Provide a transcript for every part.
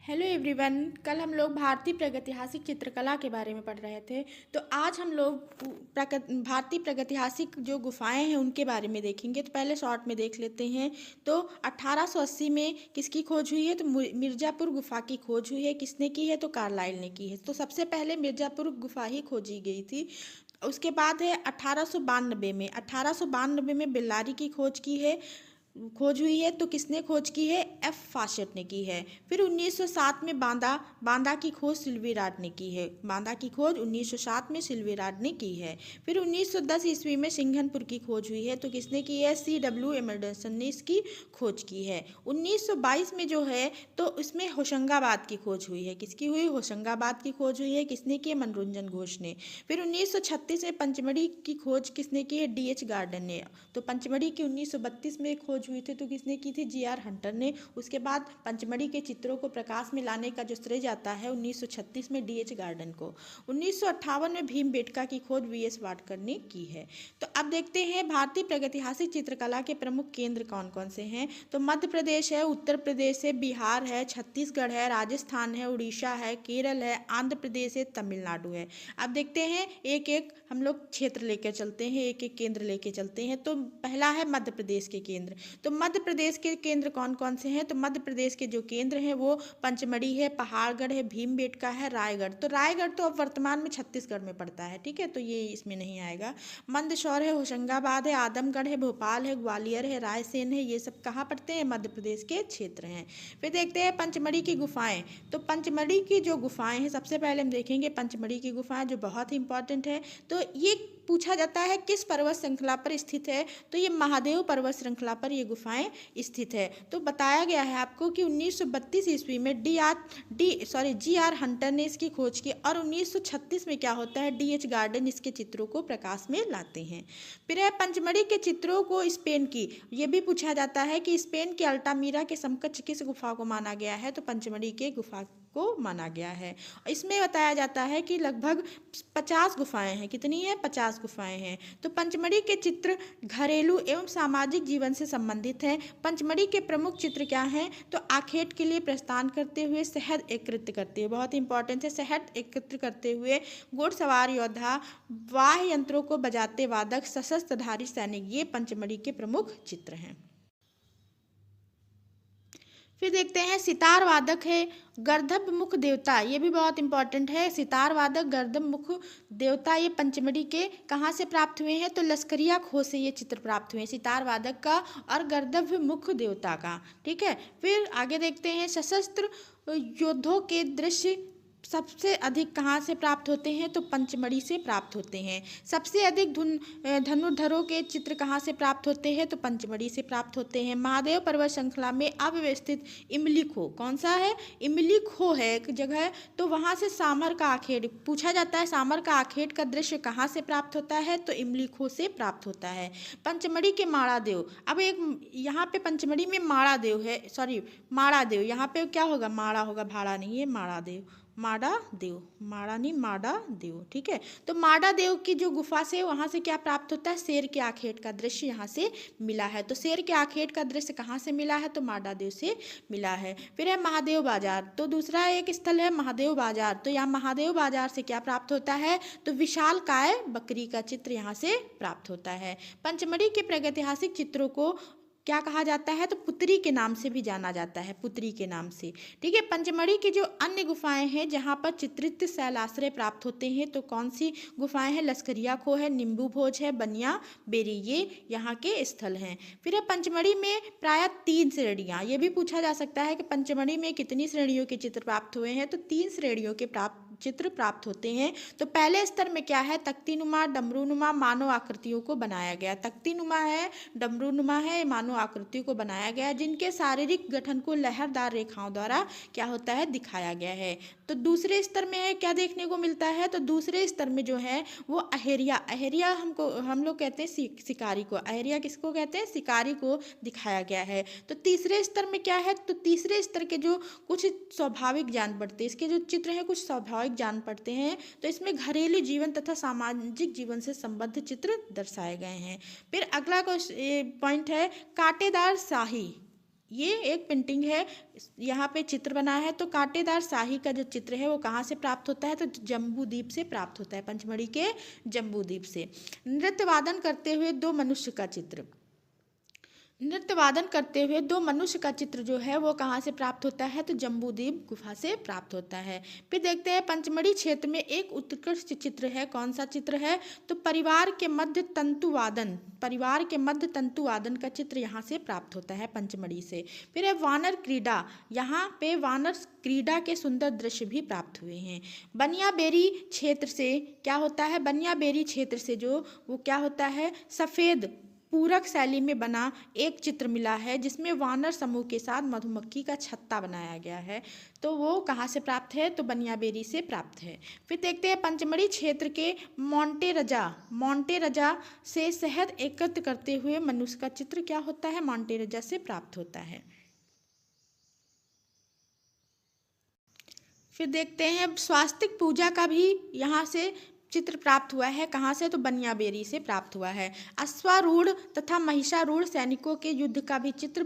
Hello everyone. कल हम लोग भारतीय प्रागैतिहासिक चित्रकला के बारे में पढ़ रहे थे। तो आज हम लोग भारतीय प्रागैतिहासिक जो गुफाएं हैं उनके बारे में देखेंगे। तो पहले शॉर्ट में देख लेते हैं। तो 1880 में किसकी खोज हुई है? तो मिर्ज़ापुर गुफा की खोज हुई है। किसने की है? तो कार्लाइल ने की है। तो सबसे पहले मिर्ज़ापुर गुफा ही खोजी गई थी। उसके बाद है 1892 में बेल्लारी की खोज हुई है। तो किसने खोज की है? एफ फाशेट ने की है। फिर 1907 में बांदा की खोज सिल्वेराड ने की है। बांदा की खोज 1907 में सिल्वेराड ने की है। फिर 1910 ईस्वी में सिंघनपुर की खोज हुई है। तो किसने की है? C.W. एमरसन ने इसकी खोज की है। 1922 में जो है तो इसमें होशंगाबाद की खोज हुई है। किसकी हुई? होशंगाबाद की खोज हुई है। किसने की है? मनोरंजन घोष ने। फिर 1936 में पंचमढ़ी की खोज किसने की है? D.H. गार्डन ने। तो पंचमढ़ी की 1932 में खोज हुई थी। तो किसने की थी? G.R. हंटर ने। उसके बाद पंचमढ़ी के चित्रों को प्रकाश में लाने का जो श्रेय जाता है 1936 में D.H. गार्डन को। 1958 में भीमबेटका की खोज V.S. वाडकर ने की है। तो अब देखते हैं भारतीय प्रागैतिहासिक चित्रकला के प्रमुख केंद्र कौन कौन से हैं। तो मध्य प्रदेश है, उत्तर प्रदेश है, बिहार है, छत्तीसगढ़ है, राजस्थान है, उड़ीसा है, केरल है, आंध्र प्रदेश है, तमिलनाडु है। अब देखते हैं एक एक हम लोग क्षेत्र लेकर चलते हैं, एक एक केंद्र लेके चलते हैं। तो पहला है मध्य प्रदेश के केंद्र। तो मध्य प्रदेश के केंद्र कौन कौन से हैं? तो मध्य प्रदेश के जो केंद्र हैं वो पंचमढ़ी है, पहाड़गढ़ है, भीमबेटका है, रायगढ़। तो रायगढ़ तो अब वर्तमान में छत्तीसगढ़ में पड़ता है, ठीक है, तो ये इसमें नहीं आएगा। मंदसौर है, होशंगाबाद है, आदमगढ़ है, भोपाल है, ग्वालियर है, रायसेन है, ये सब कहाँ पड़ते हैं? मध्य प्रदेश के क्षेत्र हैं। फिर देखते हैं पंचमढ़ी की गुफाएं। तो पंचमढ़ी की जो गुफाएं हैं सबसे पहले हम देखेंगे पंचमढ़ी की गुफाएं जो बहुत ही इंपॉर्टेंट है। तो ये पूछा जाता है किस पर्वत श्रृंखला पर स्थित है? तो ये महादेव पर्वत श्रृंखला पर ये गुफाएं स्थित है। तो बताया गया है आपको कि 1932 ईस्वी में G.R. हंटर ने इसकी खोज की और 1936 में क्या होता है? D.H. गार्डन इसके चित्रों को प्रकाश में लाते हैं। फिर है पंचमढ़ी के चित्रों को स्पेन की, ये भी पूछा जाता है कि स्पेन के अल्टामीरा के समकक्ष किस गुफा को माना गया है? तो पंचमढ़ी के गुफा को माना गया है। इसमें बताया जाता है कि लगभग 50 गुफाएं हैं। कितनी है? 50 गुफाएं हैं। तो पंचमढ़ी के चित्र घरेलू एवं सामाजिक जीवन से संबंधित हैं। पंचमढ़ी के प्रमुख चित्र क्या हैं? तो आखेट के लिए प्रस्थान करते हुए शहद एकत्रित करते हुए, बहुत इंपॉर्टेंट है, शहद एकत्र करते हुए घुड़सवार योद्धा, वाद्य यंत्रों को बजाते वादक, सशस्त्रधारी सैनिक, ये पंचमढ़ी के प्रमुख चित्र हैं। फिर देखते हैं सितार वादक है गर्दभ मुख देवता, ये भी बहुत इंपॉर्टेंट है। सितार वादक गर्दभ मुख देवता ये पंचमढ़ी के कहाँ से प्राप्त हुए हैं? तो लश्करिया खो से ये चित्र प्राप्त हुए हैं, सितार वादक का और गर्दभ मुख देवता का, ठीक है। फिर आगे देखते हैं सशस्त्र योद्धों के दृश्य सबसे अधिक कहाँ से प्राप्त होते हैं? तो पंचमढ़ी से प्राप्त होते हैं। सबसे अधिक धनुर्धरों के चित्र कहाँ से प्राप्त होते हैं? तो पंचमढ़ी से प्राप्त होते हैं। महादेव पर्वत श्रृंखला में अव्यवस्थित इमली खो, कौन सा है? इमली खो है एक जगह, तो वहाँ से सामर का आखेट पूछा जाता है। सामर का आखेट का दृश्य कहाँ से प्राप्त होता है? तो इमली खो से प्राप्त होता है। पंचमढ़ी के माड़ा देव, अब एक यहाँ पे पंचमढ़ी में माड़ा देव है, सॉरी माड़ा देव, यहाँ पे क्या होगा? माड़ा होगा, भाड़ा नहीं है, माड़ा देव, माड़ा देव, माड़ा नहीं माड़ा देव, ठीक है। तो माड़ा देव की जो गुफा से वहाँ से क्या प्राप्त होता है? शेर के आखेट का दृश्य यहाँ से मिला है। तो शेर के आखेट का दृश्य कहाँ से मिला है? तो माड़ा देव से मिला है। फिर है महादेव बाजार, तो दूसरा एक स्थल है महादेव बाजार। तो यहाँ महादेव बाजार से क्या प्राप्त होता है? तो विशाल काय बकरी का चित्र यहाँ से प्राप्त होता है। पंचमढ़ी के प्रागैतिहासिक चित्रों को क्या कहा जाता है? तो पुतरी के नाम से भी जाना जाता है, पुतरी के नाम से, ठीक है। पंचमढ़ी की जो अन्य गुफाएं हैं जहाँ पर चित्रित शैलाश्रय प्राप्त होते हैं, तो कौन सी गुफाएं हैं? लश्करिया खो है, निम्बू भोज है, बनिया बेरी, ये यहाँ के स्थल हैं। फिर है पंचमढ़ी में प्रायः 3 श्रेणियाँ, ये भी पूछा जा सकता है कि पंचमढ़ी में कितनी श्रेणियों के चित्र प्राप्त हुए हैं? तो 3 श्रेणियों के चित्र प्राप्त होते हैं। तो पहले स्तर में क्या है? तख्तीनुमा, डमरूनुमा, मानव आकृतियों को बनाया गया। तख्तीनुमा है, डमरूनुमा है, मानव आकृतियों को बनाया गया, जिनके शारीरिक गठन को लहरदार रेखाओं द्वारा क्या होता है? दिखाया गया है। तो दूसरे स्तर में है क्या देखने को मिलता है? तो दूसरे स्तर में जो है वो अहेरिया, अहेरिया हम लोग कहते हैं शिकारी को, अहेरिया किसको कहते हैं? शिकारी को दिखाया गया है। तो तीसरे स्तर में क्या है? तो तीसरे स्तर के जो कुछ स्वाभाविक जान पड़ते हैं, इसके जो चित्र हैं कुछ स्वाभाविक जान पड़ते हैं। तो इसमें घरेलू जीवन तथा सामाजिक जीवन से संबद्ध चित्र दर्शाए गए हैं। फिर अगला पॉइंट है कांटेदार शाही, ये एक पेंटिंग है, यहाँ पे चित्र बना है। तो कांटेदार शाही का जो चित्र है वो कहाँ से प्राप्त होता है? तो जम्बू द्वीप से प्राप्त होता है, पंचमढ़ी के जम्बू द्वीप से। नृत्य वादन करते हुए दो मनुष्य का चित्र, नृत्य वादन करते हुए दो मनुष्य का चित्र जो है वो कहाँ से प्राप्त होता है? तो जम्बूद्वीप गुफा से प्राप्त होता है। फिर देखते हैं पंचमढ़ी क्षेत्र में एक उत्कृष्ट चित्र है, कौन सा चित्र है? तो परिवार के मध्य तंतु वादन, परिवार के मध्य तंतु वादन का चित्र यहाँ से प्राप्त होता है पंचमढ़ी से। फिर है वानर क्रीड़ा, यहाँ पे वानर क्रीड़ा के सुंदर दृश्य भी प्राप्त हुए हैं। बनियाबेरी क्षेत्र से क्या होता है? बनियाबेरी क्षेत्र से जो वो क्या होता है? सफ़ेद पूरक शैली में बना एक चित्र मिला है जिसमें वानर समूह के साथ मधुमक्खी का छत्ता बनाया गया है। तो वो कहाँ से प्राप्त है? तो बनियाबेरी से प्राप्त है। फिर देखते हैं पंचमढ़ी क्षेत्र के मोंटेरजा से शहद एकत्र करते हुए मनुष्य का चित्र क्या होता है? मोंटेरजा से प्राप्त होता है। फिर देखते हैं स्वास्तिक पूजा का भी यहाँ से चित्र प्राप्त हुआ है, कहाँ से? तो बनियाबेरी से प्राप्त हुआ है। अश्वारूढ़ तथा महिषारूढ़ सैनिकों के युद्ध का भी चित्र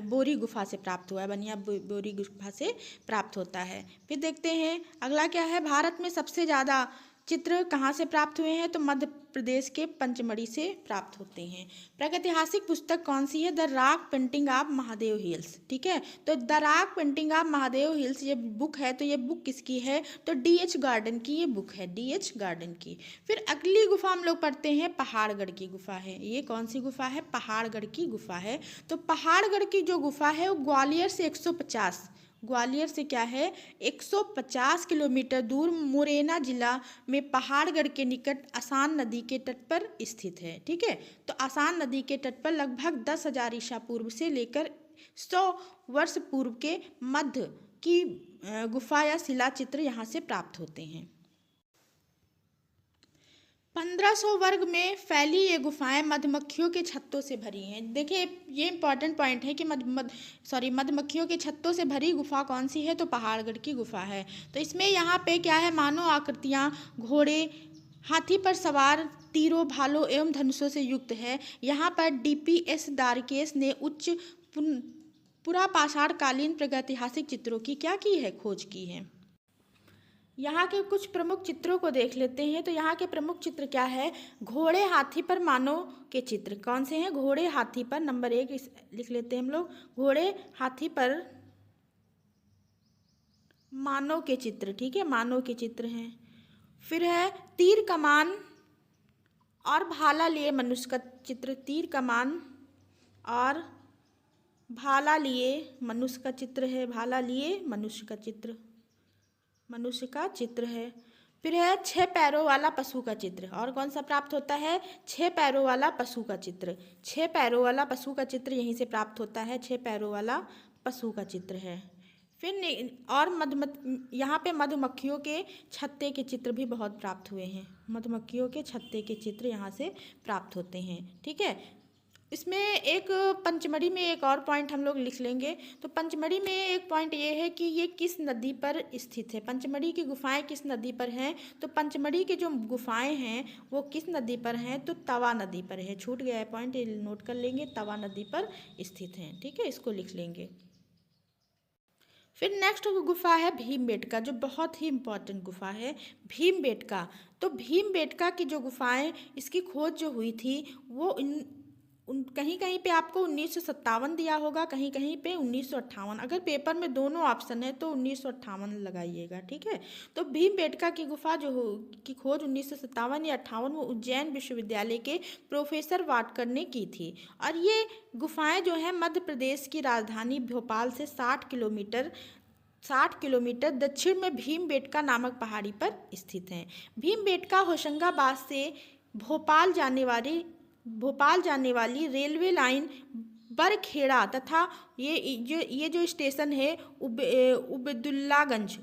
बोरी गुफा से प्राप्त हुआ है, बोरी गुफा से प्राप्त होता है। फिर देखते हैं अगला क्या है? भारत में सबसे ज़्यादा चित्र कहाँ से प्राप्त हुए हैं? तो मध्य प्रदेश के पंचमढ़ी से प्राप्त होते हैं। प्रागैतिहासिक पुस्तक कौन सी है? The rock painting of Mahadev hills, ठीक है। तो the rock painting of Mahadev hills ये बुक है, तो ये बुक किसकी है? तो D.H. गार्डन की ये बुक है, D.H. गार्डन की। फिर अगली गुफा हम लोग पढ़ते हैं, पहाड़गढ़ की गुफा है। ये कौन सी गुफा है? पहाड़गढ़ की गुफा है। तो पहाड़गढ़ की जो गुफा है वो ग्वालियर से 150, ग्वालियर से क्या है? 150 किलोमीटर दूर मुरैना जिला में पहाड़गढ़ के निकट आसान नदी के तट पर स्थित है, ठीक है। तो आसान नदी के तट पर लगभग 10,000 ईसा पूर्व से लेकर 100 वर्ष पूर्व के मध्य की गुफा या शिला चित्र यहाँ से प्राप्त होते हैं। 1500 वर्ग में फैली ये गुफाएं मधुमक्खियों के छत्तों से भरी हैं। देखिए ये इंपॉर्टेंट पॉइंट है कि मधुमक्खियों के छत्तों से भरी गुफा कौन सी है? तो पहाड़गढ़ की गुफा है। तो इसमें यहाँ पे क्या है? मानव आकृतियाँ, घोड़े, हाथी पर सवार, तीरों, भालों एवं धनुषों से युक्त है। यहाँ पर DPS द्वारकेश ने उच्च पुरापाषाण कालीन प्रागैतिहासिक चित्रों की क्या की है? खोज की है। यहाँ के कुछ प्रमुख चित्रों को देख लेते हैं। तो यहाँ के प्रमुख चित्र क्या है? घोड़े हाथी पर मानव के चित्र कौन से हैं? घोड़े हाथी पर, नंबर 1 लिख लेते हैं हम लोग, घोड़े हाथी पर मानव के चित्र, ठीक है, मानव के चित्र हैं। फिर है तीर कमान और भाला लिए मनुष्य का चित्र, तीर कमान और भाला लिए मनुष्य का चित्र है, भाला लिए मनुष्य का चित्र, मनुष्य का चित्र है। फिर है 6 पैरों वाला पशु का चित्र, और कौन सा प्राप्त होता है? 6 पैरों वाला पशु का चित्र, 6 पैरों वाला पशु का चित्र यहीं से प्राप्त होता है, 6 पैरों वाला पशु का चित्र है। फिर और यहाँ पे मधुमक्खियों के छत्ते के चित्र भी बहुत प्राप्त हुए हैं, मधुमक्खियों के छत्ते के चित्र यहाँ से प्राप्त होते हैं, ठीक है। इसमें एक पंचमढ़ी में एक और पॉइंट हम लोग लिख लेंगे। तो पंचमढ़ी में एक पॉइंट ये है कि ये किस नदी पर स्थित है, पंचमढ़ी की गुफाएं किस नदी पर हैं? तो पंचमढ़ी की जो गुफाएं हैं वो किस नदी पर हैं? तो तवा नदी पर है। छूट गया है पॉइंट, ये नोट कर लेंगे, तवा नदी पर स्थित हैं, ठीक है, इसको लिख लेंगे। फिर नेक्स्ट गुफा है भीमबेटका, जो बहुत ही इम्पोर्टेंट गुफा है भीमबेटका। तो भीमबेटका की जो गुफाएं, इसकी खोज जो हुई थी वो कहीं कहीं पे आपको 1957 दिया होगा, कहीं कहीं पे 1958। अगर पेपर में दोनों ऑप्शन है तो 1958 लगाइएगा, ठीक है। तो भीमबेटका की गुफा की खोज 1957 या 58 में उज्जैन विश्वविद्यालय के प्रोफेसर वाटकर ने की थी। और ये गुफाएं जो हैं मध्य प्रदेश की राजधानी भोपाल से 60 किलोमीटर दक्षिण में भीमबेटका नामक पहाड़ी पर स्थित हैं। भीमबेटका होशंगाबाद से भोपाल जाने वाली रेलवे लाइन बरखेड़ा तथा ये जो स्टेशन है उबेदुल्लागंज,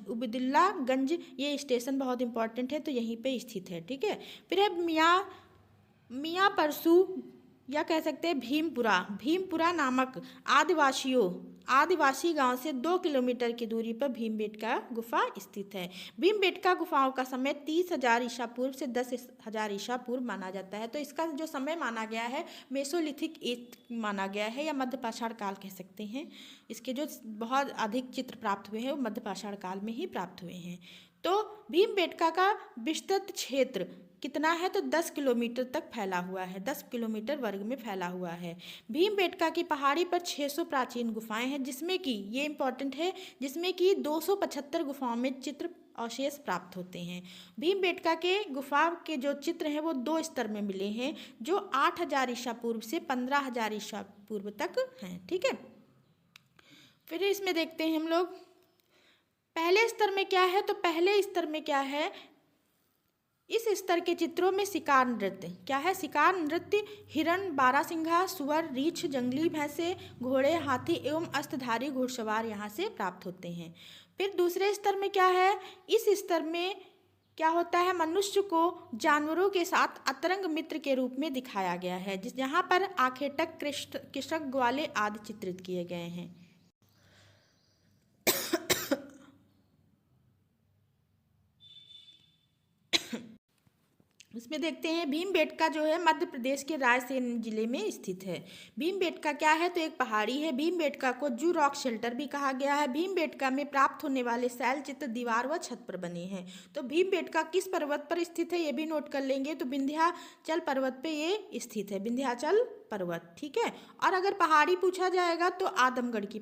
ये स्टेशन बहुत इंपॉर्टेंट है, तो यहीं पे स्थित है, ठीक है। फिर है मियाँ परसू, या कह सकते हैं भीमपुरा। भीमपुरा नामक आदिवासी गांव से 2 किलोमीटर की दूरी पर भीमबेटका गुफा स्थित है। भीमबेटका गुफाओं का समय 30,000 ईसा पूर्व से 10,000 ईसा पूर्व माना जाता है। तो इसका जो समय माना गया है मेसोलिथिक एज माना गया है, या मध्यपाषाण काल कह सकते हैं। इसके जो बहुत अधिक चित्र प्राप्त हुए हैं वो मध्यपाषाण काल में ही प्राप्त हुए हैं। तो भीमबेटका का विस्तृत क्षेत्र कितना है, तो 10 किलोमीटर तक फैला हुआ है, 10 किलोमीटर वर्ग में फैला हुआ है। भीमबेटका की पहाड़ी पर 600 प्राचीन गुफाएं हैं, जिसमें कि ये इम्पॉर्टेंट है, जिसमें कि 275 गुफाओं में चित्र अवशेष प्राप्त होते हैं। भीमबेटका के गुफा के जो चित्र हैं वो 2 स्तर में मिले हैं, जो 8,000 ईसा पूर्व से 15,000 ईसा पूर्व तक हैं। ठीक है, फिर इसमें देखते हैं हम लोग पहले स्तर में क्या है। तो पहले स्तर में क्या है, इस स्तर के चित्रों में शिकार नृत्य क्या है, शिकार नृत्य हिरण, बारहसिंघा, सुअर, रीछ, जंगली भैंसे, घोड़े, हाथी एवं अस्त्रधारी घुड़सवार यहाँ से प्राप्त होते हैं। फिर दूसरे स्तर में क्या है, इस स्तर में क्या होता है, मनुष्य को जानवरों के साथ अतरंग मित्र के रूप में दिखाया गया है, जिस यहाँ पर आखेटक, कृषक, ग्वाले आदि चित्रित किए गए हैं। इसमें देखते हैं भीमबेटका जो है मध्य प्रदेश के रायसेन जिले में स्थित है। भीमबेटका क्या है, तो एक पहाड़ी है। भीमबेटका को जू रॉक शेल्टर भी कहा गया है। भीमबेटका में प्राप्त होने वाले शैल चित्र दीवार व छत पर बने हैं। तो भीमबेटका किस पर्वत पर स्थित है ये भी नोट कर लेंगे। तो विंध्याचल पर्वत पे ये स्थित है, विंध्याचल पर्वत। ठीक है, और अगर पहाड़ी पूछा जाएगा तो आदमगढ़ की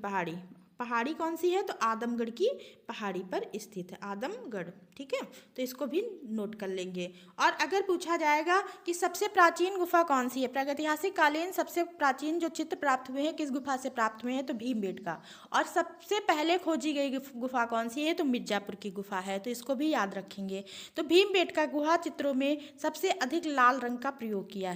पहाड़ी कौन सी है, तो आदमगढ़ की पहाड़ी पर स्थित है, आदमगढ़। ठीक है, तो इसको भी नोट कर लेंगे। और अगर पूछा जाएगा कि सबसे प्राचीन गुफा कौन सी है, प्रागैतिहासिक कालीन सबसे प्राचीन जो चित्र प्राप्त हुए हैं किस गुफा से प्राप्त हुए हैं, तो भीमबेटका। और सबसे पहले खोजी गई गुफा कौन सी है, तो मिर्जापुर की गुफा है, तो इसको भी याद रखेंगे। तो भीमबेटका गुहा चित्रों में सबसे अधिक लाल रंग का प्रयोग किया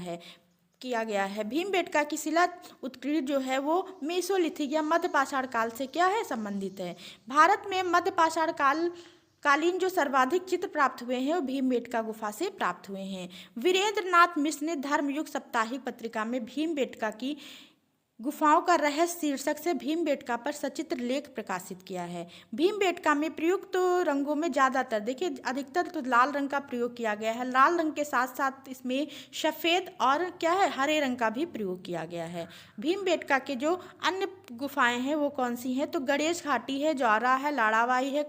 गया है। भीमबेटका की शिला उत्कीर्ण जो है वो मेसोलिथिक या मध्यपाषाण काल से क्या है, संबंधित है। भारत में मध्यपाषाण कालीन जो सर्वाधिक चित्र प्राप्त हुए हैं वो भीमबेटका गुफा से प्राप्त हुए हैं। वीरेंद्र नाथ मिश्र ने धर्मयुग साप्ताहिक पत्रिका में भीमबेटका की गुफाओं का रहस्य शीर्षक से भीमबेटका पर सचित्र लेख प्रकाशित किया है। भीमबेटका में प्रयुक्त रंगों में ज़्यादातर देखिए अधिकतर तो लाल रंग का प्रयोग किया गया है। लाल रंग के साथ साथ इसमें सफ़ेद और क्या है, हरे रंग का भी प्रयोग किया गया है। भीमबेटका के जो अन्य गुफाएं हैं वो कौन सी हैं, तो गणेश घाटी है, ज्वारा है, लाड़ावाई है,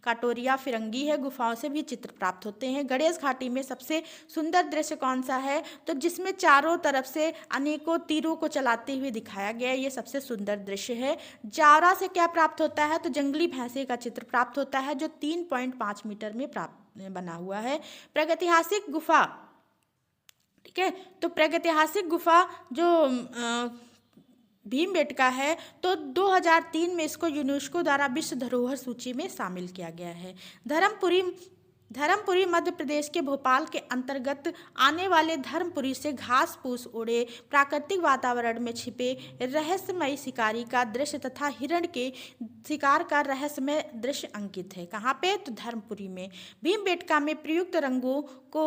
काटोरिया फिरंगी है। गुफाओं से भी चित्र प्राप्त होते हैं। गणेश घाटी में सबसे सुंदर दृश्य कौन सा है, तो जिसमें चारों तरफ से अनेकों तीरों को चलाते हुए दिखाया गया, ये सबसे सुंदर दृश्य है। ज्वारा से क्या प्राप्त होता है, तो जंगली भैंसे का चित्र प्राप्त होता है जो 3.5 मीटर में बना हुआ है। प्रागैतिहासिक गुफा, ठीक है, तो प्रागैतिहासिक गुफा जो भीमबेटका है तो 2003 में इसको यूनेस्को द्वारा विश्व धरोहर सूची में शामिल किया गया है। धर्मपुरी मध्य प्रदेश के भोपाल के अंतर्गत आने वाले धर्मपुरी से घास फूस उड़े प्राकृतिक वातावरण में छिपे रहस्यमय शिकारी का दृश्य तथा हिरण के शिकार का रहस्यमय दृश्य अंकित है। कहाँ पे, तो धर्मपुरी में। भीमबेटका में प्रयुक्त रंगों को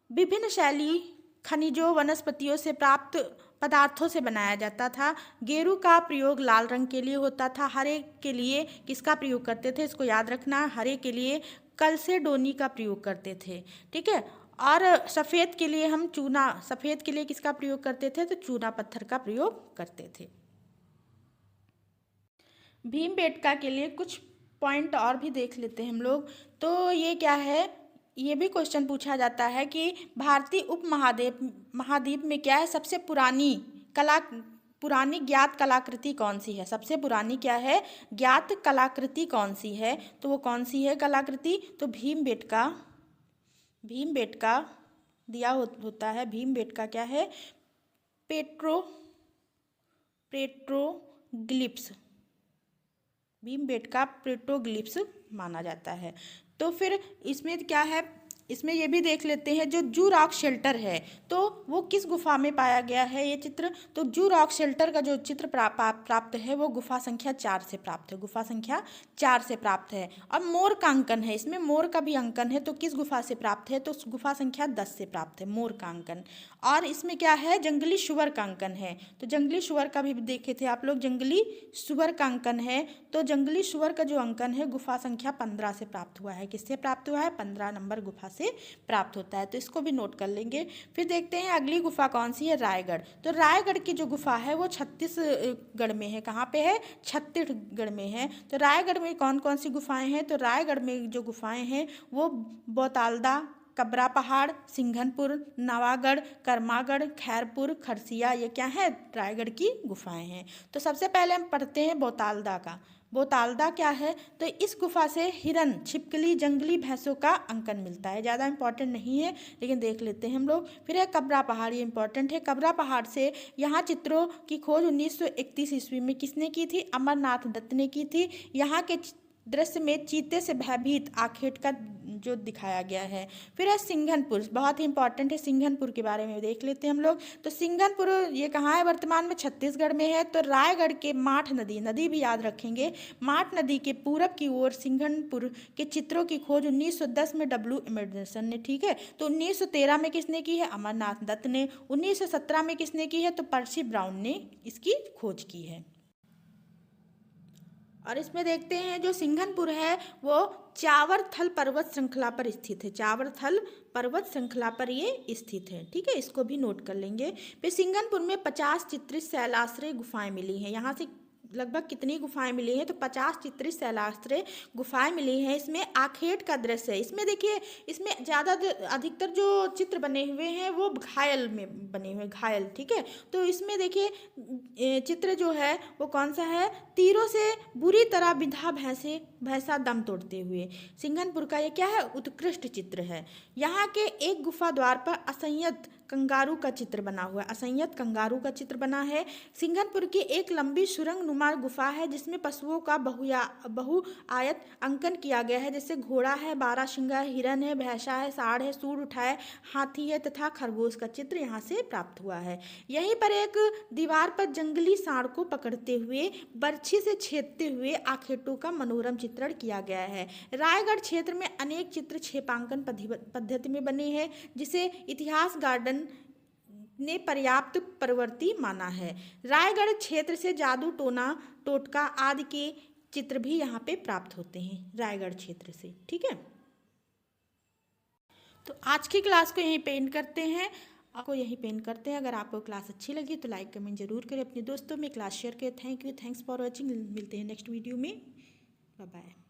विभिन्न शैली खनिजों वनस्पतियों से प्राप्त पदार्थों से बनाया जाता था। गेरू का प्रयोग लाल रंग के लिए होता था। हरे के लिए किसका प्रयोग करते थे, इसको याद रखना, हरे के लिए कलसेडोनी का प्रयोग करते थे। ठीक है, और सफ़ेद के लिए हम सफ़ेद के लिए किसका प्रयोग करते थे, तो चूना पत्थर का प्रयोग करते थे। भीमबेटका के लिए कुछ पॉइंट और भी देख लेते हैं हम लोग। तो ये क्या है, ये भी क्वेश्चन पूछा जाता है कि भारतीय महाद्वीप में क्या है, सबसे पुरानी ज्ञात कलाकृति कौन सी है। सबसे पुरानी क्या है, ज्ञात कलाकृति कौन सी है, तो वो कौन सी है कलाकृति, तो भीमबेटका दिया होता है। भीमबेटका क्या है, पेट्रोग्लिप्स, भीमबेटका पेट्रोग्लिप्स माना जाता है। तो फिर इसमें क्या है, इसमें ये भी देख लेते हैं जो जू रॉक शेल्टर है तो वो किस गुफा में पाया गया है ये चित्र। तो जू रॉक शेल्टर का जो चित्र प्राप्त है वो गुफा संख्या 4 से प्राप्त है, गुफा संख्या 4 से प्राप्त है। और मोर का अंकन है, इसमें मोर का भी अंकन है तो किस गुफा से प्राप्त है, तो गुफा संख्या 10 से प्राप्त है मोर का अंकन। और इसमें क्या है, जंगली सुअर का अंकन है, तो जंगली सुअर का भी देखे थे आप लोग, जंगली सुअर का अंकन है तो जंगली सुअर का जो अंकन है गुफा संख्या 15 से प्राप्त हुआ है। किससे प्राप्त हुआ है, 15 नंबर गुफा से प्राप्त होता है, तो इसको भी नोट कर लेंगे। फिर देखते हैं अगली गुफा कौन सी है, रायगढ़। तो रायगढ़ की जो गुफा है वो छत्तीसगढ़ में है, कहाँ पे है, छत्तीसगढ़ में है। तो रायगढ़ में कौन कौन सी गुफाएं हैं, तो रायगढ़ में जो गुफाएं हैं वो बोतालदा, कबरा पहाड़, सिंघनपुर, नवागढ़, करमागढ़, खैरपुर, खरसिया, ये क्या है, रायगढ़ की गुफाएं हैं। तो सबसे पहले हम पढ़ते हैं बोतालदा का। बोतालदा क्या है, तो इस गुफा से हिरन, छिपकली, जंगली भैंसों का अंकन मिलता है, ज़्यादा इंपॉर्टेंट नहीं है लेकिन देख लेते हैं हम लोग। फिर है कबरा पहाड़, ये इंपॉर्टेंट है। कबरा पहाड़ से यहाँ चित्रों की खोज 1931 ईस्वी में किसने की थी, अमरनाथ दत्त ने की थी। यहाँ के दृश्य में चीते से भयभीत आखेट का जो दिखाया गया है। फिर है सिंघनपुर, बहुत ही इंपॉर्टेंट है, सिंघनपुर के बारे में देख लेते हैं हम लोग। तो सिंघनपुर ये कहाँ है, वर्तमान में छत्तीसगढ़ में है। तो रायगढ़ के माठ नदी, नदी भी याद रखेंगे, माठ नदी के पूरब की ओर सिंघनपुर के चित्रों की खोज 1910 में डब्ल्यू एमरसन ने, ठीक है। तो 1913 में किसने की है, अमरनाथ दत्त ने। 1917 में किसने की है, तो पर्सी ब्राउन ने इसकी खोज की है। और इसमें देखते हैं जो सिंघनपुर है वो चावरथल पर्वत श्रृंखला पर स्थित है, चावरथल पर्वत श्रृंखला पर ये स्थित है, ठीक है, इसको भी नोट कर लेंगे। फिर सिंघनपुर में 50 चित्रित शैलाश्रय गुफाएं मिली हैं। यहाँ से लगभग कितनी गुफाएं मिली हैं, तो 50 चित्रित शैलाश्रय गुफाएं मिली हैं। इसमें आखेट का दृश्य है, इसमें देखिए, इसमें ज़्यादा अधिकतर जो चित्र बने हुए हैं वो घायल में बने हुए, घायल, ठीक है। तो इसमें देखिए चित्र जो है वो कौन सा है, तीरों से बुरी तरह बिंधा भैंसा दम तोड़ते हुए। सिंघनपुर का ये क्या है, उत्कृष्ट चित्र है। यहाँ के एक गुफा द्वार पर असंयत कंगारू का चित्र बना हुआ है, असंयत कंगारू का चित्र बना है। सिंघनपुर की एक लंबी सुरंग नुमा गुफा है जिसमें पशुओं का बहुआयत अंकन किया गया है, जैसे घोड़ा है, बारहसिंगा, हिरन है, भैंसा है, सांड है, सूंड उठाए हाथी है तथा खरगोश का चित्र यहाँ से प्राप्त हुआ है। यहीं पर एक दीवार पर जंगली सांड को पकड़ते हुए बर्छी से छेदते हुए आखेटों का मनोरम चित्रण किया गया है। रायगढ़ क्षेत्र में अनेक चित्र छेपांकन पद्धति में बने हैं जिसे इतिहास गार्डन ने पर्याप्त प्रवृत्ति माना है। रायगढ़ क्षेत्र से जादू टोना टोटका आदि के चित्र भी यहाँ पे प्राप्त होते हैं रायगढ़ क्षेत्र से, ठीक है। तो आज की क्लास को यहीं पे एंड करते हैं, अगर आपको क्लास अच्छी लगी तो लाइक कमेंट जरूर करें, अपने दोस्तों में क्लास शेयर करें। Thank you, thanks for watching. मिलते हैं नेक्स्ट वीडियो में, बाय बाय।